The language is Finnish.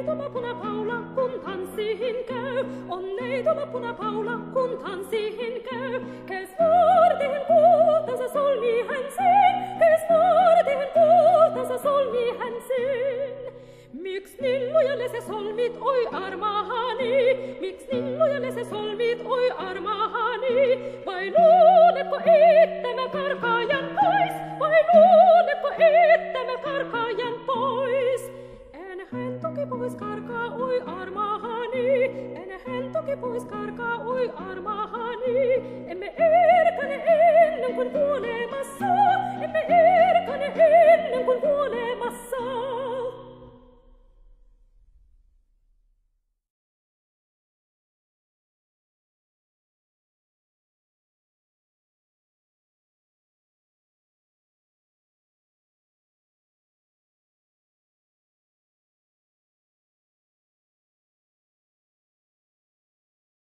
neitolapuna Paula, kun tanssiin käy. On neitolapuna Paula, kun tanssiin käy. Kes vuorten kultansa solmii hän sen, kes vuorten kultansa solmii hän sen. Miks niin lujalle se solmit, oi armahani? Miks niin lujalle se solmit, oi armahani? Vai luuletko, että mä karkaajan pois? Vai luuletko, että mä karkaajan pois? En hän toki pois karkaa, oi armahani. En hän toki pois karkaa, oi armahani.